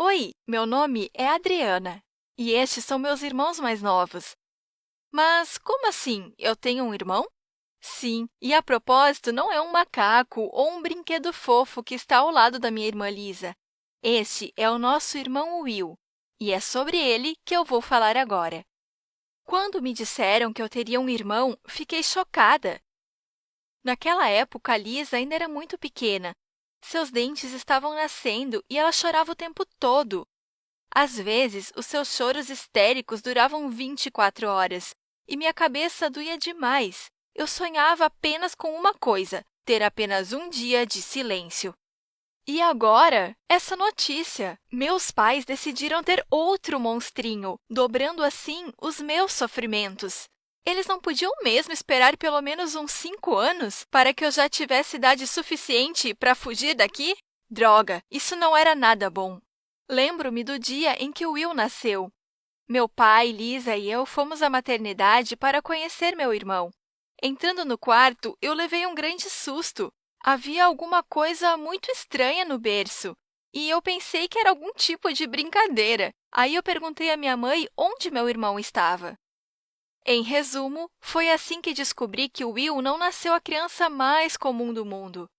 Oi, meu nome é Adriana e estes são meus irmãos mais novos. Mas como assim? Eu tenho um irmão? Sim, e a propósito, não é um macaco ou um brinquedo fofo que está ao lado da minha irmã Lisa. Este é o nosso irmão Will, e é sobre ele que eu vou falar agora. Quando me disseram que eu teria um irmão, fiquei chocada. Naquela época, a Lisa ainda era muito pequena. Seus dentes estavam nascendo e ela chorava o tempo todo. Às vezes, os seus choros histéricos duravam 24 horas e minha cabeça doía demais. Eu sonhava apenas com uma coisa: ter apenas um dia de silêncio. E agora, essa notícia! Meus pais decidiram ter outro monstrinho, dobrando assim os meus sofrimentos. Eles não podiam mesmo esperar pelo menos uns 5 anos para que eu já tivesse idade suficiente para fugir daqui? Droga, isso não era nada bom. Lembro-me do dia em que o Will nasceu. Meu pai, Lisa e eu fomos à maternidade para conhecer meu irmão. Entrando no quarto, eu levei um grande susto. Havia alguma coisa muito estranha no berço e eu pensei que era algum tipo de brincadeira. Aí eu perguntei à minha mãe onde meu irmão estava. Em resumo, foi assim que descobri que o Will não nasceu a criança mais comum do mundo.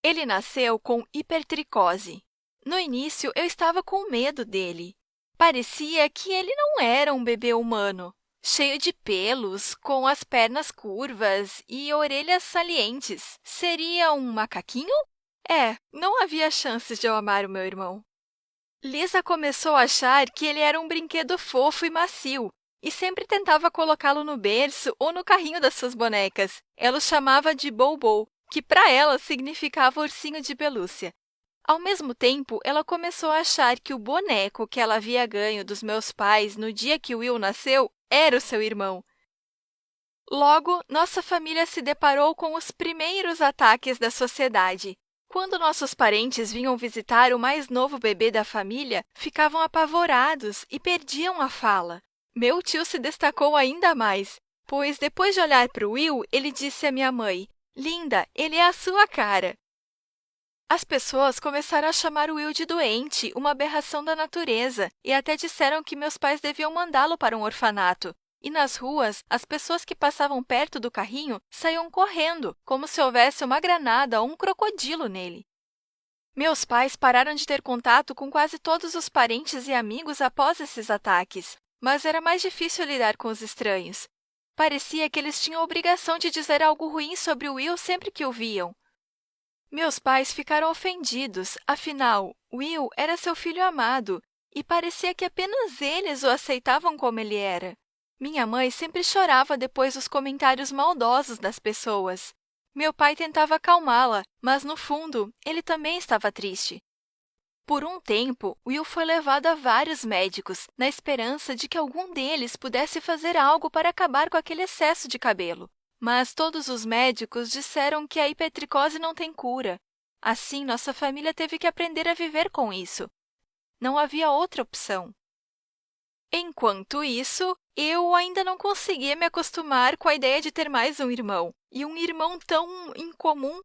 Ele nasceu com hipertricose. No início, eu estava com medo dele. Parecia que ele não era um bebê humano, cheio de pelos, com as pernas curvas e orelhas salientes. Seria um macaquinho? Não havia chances de eu amar o meu irmão. Lisa começou a achar que ele era um brinquedo fofo e macio e sempre tentava colocá-lo no berço ou no carrinho das suas bonecas. Ela o chamava de Bobo, que para ela significava ursinho de pelúcia. Ao mesmo tempo, ela começou a achar que o boneco que ela havia ganho dos meus pais no dia que Will nasceu era o seu irmão. Logo, nossa família se deparou com os primeiros ataques da sociedade. Quando nossos parentes vinham visitar o mais novo bebê da família, ficavam apavorados e perdiam a fala. Meu tio se destacou ainda mais, pois depois de olhar para o Will, ele disse à minha mãe: "Linda, ele é a sua cara." As pessoas começaram a chamar o Will de doente, uma aberração da natureza, e até disseram que meus pais deviam mandá-lo para um orfanato. E nas ruas, as pessoas que passavam perto do carrinho saíam correndo, como se houvesse uma granada ou um crocodilo nele. Meus pais pararam de ter contato com quase todos os parentes e amigos após esses ataques, mas era mais difícil lidar com os estranhos. Parecia que eles tinham a obrigação de dizer algo ruim sobre o Will sempre que o viam. Meus pais ficaram ofendidos, afinal, Will era seu filho amado e parecia que apenas eles o aceitavam como ele era. Minha mãe sempre chorava depois dos comentários maldosos das pessoas. Meu pai tentava acalmá-la, mas, no fundo, ele também estava triste. Por um tempo, Will foi levado a vários médicos, na esperança de que algum deles pudesse fazer algo para acabar com aquele excesso de cabelo. Mas todos os médicos disseram que a hipertricose não tem cura. Assim, nossa família teve que aprender a viver com isso. Não havia outra opção. Enquanto isso, eu ainda não conseguia me acostumar com a ideia de ter mais um irmão, e um irmão tão incomum.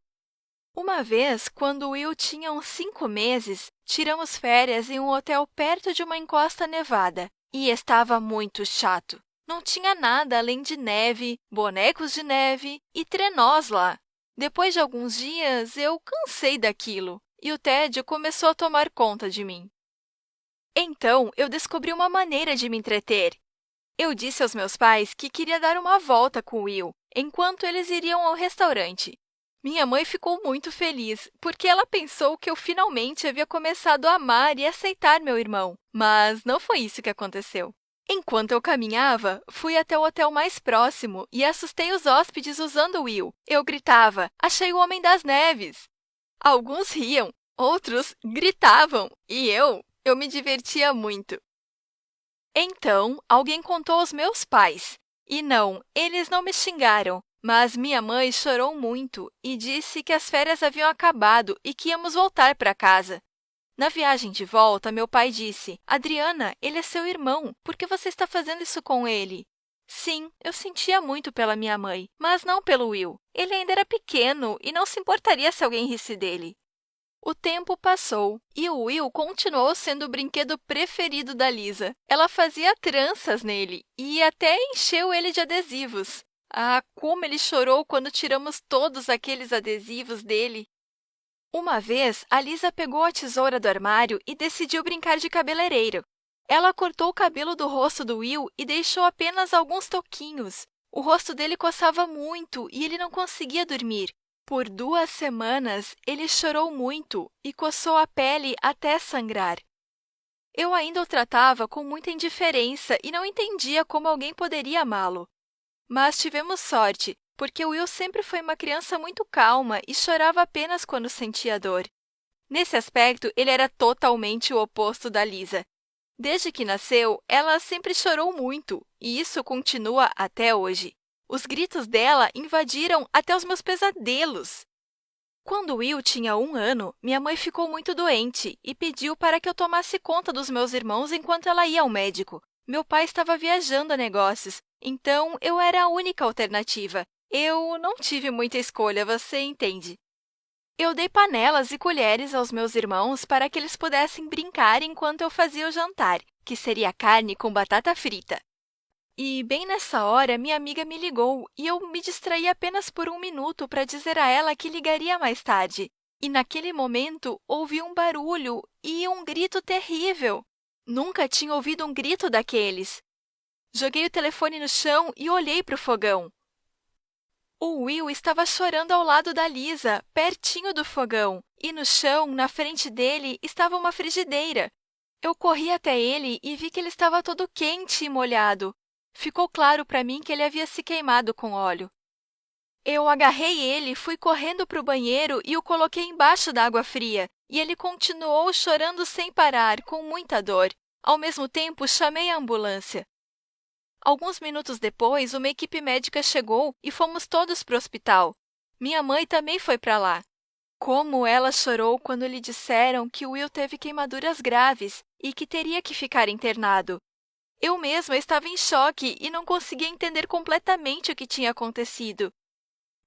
Uma vez, quando Will tinha uns 5 meses, tiramos férias em um hotel perto de uma encosta nevada, e estava muito chato. Não tinha nada além de neve, bonecos de neve e trenós lá. Depois de alguns dias, eu cansei daquilo e o tédio começou a tomar conta de mim. Então, eu descobri uma maneira de me entreter. Eu disse aos meus pais que queria dar uma volta com Will, enquanto eles iriam ao restaurante. Minha mãe ficou muito feliz, porque ela pensou que eu finalmente havia começado a amar e aceitar meu irmão. Mas não foi isso que aconteceu. Enquanto eu caminhava, fui até o hotel mais próximo e assustei os hóspedes usando o Will. Eu gritava: "Achei o Homem das Neves!" Alguns riam, outros gritavam e eu me divertia muito. Então, alguém contou aos meus pais. E não, eles não me xingaram, mas minha mãe chorou muito e disse que as férias haviam acabado e que íamos voltar para casa. Na viagem de volta, meu pai disse: "Adriana, ele é seu irmão. Por que você está fazendo isso com ele?" Sim, eu sentia muito pela minha mãe, mas não pelo Will. Ele ainda era pequeno e não se importaria se alguém risse dele. O tempo passou e o Will continuou sendo o brinquedo preferido da Lisa. Ela fazia tranças nele e até encheu ele de adesivos. Ah, como ele chorou quando tiramos todos aqueles adesivos dele! Uma vez, a Lisa pegou a tesoura do armário e decidiu brincar de cabeleireiro. Ela cortou o cabelo do rosto do Will e deixou apenas alguns toquinhos. O rosto dele coçava muito e ele não conseguia dormir. Por 2 semanas, ele chorou muito e coçou a pele até sangrar. Eu ainda o tratava com muita indiferença e não entendia como alguém poderia amá-lo. Mas tivemos sorte, porque Will sempre foi uma criança muito calma e chorava apenas quando sentia dor. Nesse aspecto, ele era totalmente o oposto da Lisa. Desde que nasceu, ela sempre chorou muito, e isso continua até hoje. Os gritos dela invadiram até os meus pesadelos. Quando Will tinha 1 ano, minha mãe ficou muito doente e pediu para que eu tomasse conta dos meus irmãos enquanto ela ia ao médico. Meu pai estava viajando a negócios, então eu era a única alternativa. Eu não tive muita escolha, você entende. Eu dei panelas e colheres aos meus irmãos para que eles pudessem brincar enquanto eu fazia o jantar, que seria carne com batata frita. E, bem nessa hora, minha amiga me ligou e eu me distraí apenas por 1 minuto para dizer a ela que ligaria mais tarde. E, naquele momento, ouvi um barulho e um grito terrível. Nunca tinha ouvido um grito daqueles. Joguei o telefone no chão e olhei para o fogão. O Will estava chorando ao lado da Lisa, pertinho do fogão, e no chão, na frente dele, estava uma frigideira. Eu corri até ele e vi que ele estava todo quente e molhado. Ficou claro para mim que ele havia se queimado com óleo. Eu agarrei ele, fui correndo para o banheiro e o coloquei embaixo da água fria, e ele continuou chorando sem parar, com muita dor. Ao mesmo tempo, chamei a ambulância. Alguns minutos depois, uma equipe médica chegou e fomos todos para o hospital. Minha mãe também foi para lá. Como ela chorou quando lhe disseram que Will teve queimaduras graves e que teria que ficar internado. Eu mesma estava em choque e não conseguia entender completamente o que tinha acontecido.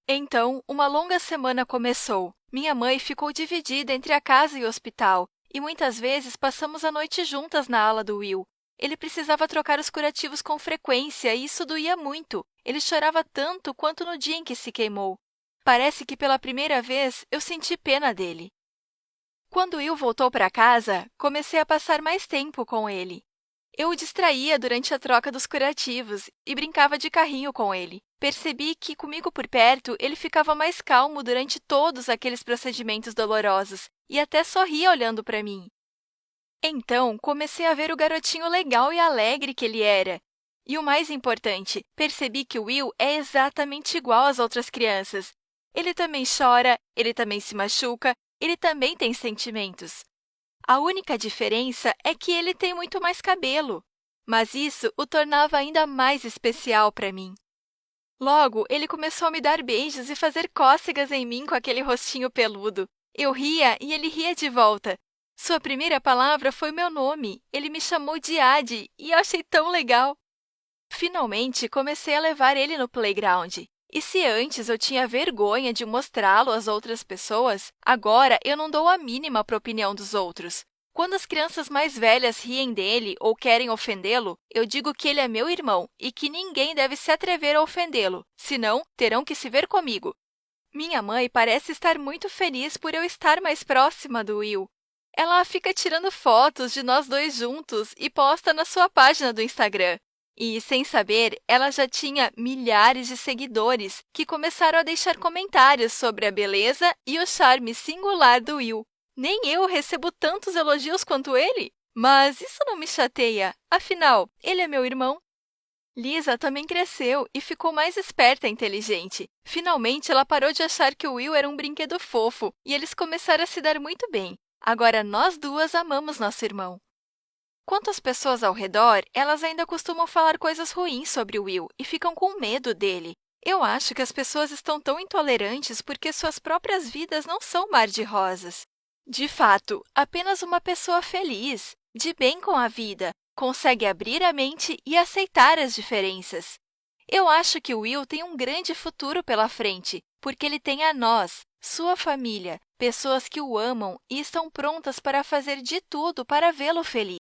Então, uma longa semana começou. Minha mãe ficou dividida entre a casa e o hospital, e muitas vezes passamos a noite juntas na ala do Will. Ele precisava trocar os curativos com frequência e isso doía muito. Ele chorava tanto quanto no dia em que se queimou. Parece que pela primeira vez eu senti pena dele. Quando Will voltou para casa, comecei a passar mais tempo com ele. Eu o distraía durante a troca dos curativos e brincava de carrinho com ele. Percebi que, comigo por perto, ele ficava mais calmo durante todos aqueles procedimentos dolorosos e até sorria olhando para mim. Então, comecei a ver o garotinho legal e alegre que ele era. E o mais importante, percebi que o Will é exatamente igual às outras crianças. Ele também chora, ele também se machuca, ele também tem sentimentos. A única diferença é que ele tem muito mais cabelo, mas isso o tornava ainda mais especial para mim. Logo, ele começou a me dar beijos e fazer cócegas em mim com aquele rostinho peludo. Eu ria e ele ria de volta. Sua primeira palavra foi meu nome. Ele me chamou de Adi e eu achei tão legal. Finalmente, comecei a levar ele no playground. E se antes eu tinha vergonha de mostrá-lo às outras pessoas, agora eu não dou a mínima para a opinião dos outros. Quando as crianças mais velhas riem dele ou querem ofendê-lo, eu digo que ele é meu irmão e que ninguém deve se atrever a ofendê-lo, senão terão que se ver comigo. Minha mãe parece estar muito feliz por eu estar mais próxima do Will. Ela fica tirando fotos de nós dois juntos e posta na sua página do Instagram. E, sem saber, ela já tinha milhares de seguidores que começaram a deixar comentários sobre a beleza e o charme singular do Will. Nem eu recebo tantos elogios quanto ele, mas isso não me chateia, afinal, ele é meu irmão. Lisa também cresceu e ficou mais esperta e inteligente. Finalmente, ela parou de achar que o Will era um brinquedo fofo e eles começaram a se dar muito bem. Agora, nós duas amamos nosso irmão. Quanto às pessoas ao redor, elas ainda costumam falar coisas ruins sobre o Will e ficam com medo dele. Eu acho que as pessoas estão tão intolerantes porque suas próprias vidas não são mar de rosas. De fato, apenas uma pessoa feliz, de bem com a vida, consegue abrir a mente e aceitar as diferenças. Eu acho que o Will tem um grande futuro pela frente, porque ele tem a nós, Sua família, pessoas que o amam e estão prontas para fazer de tudo para vê-lo feliz.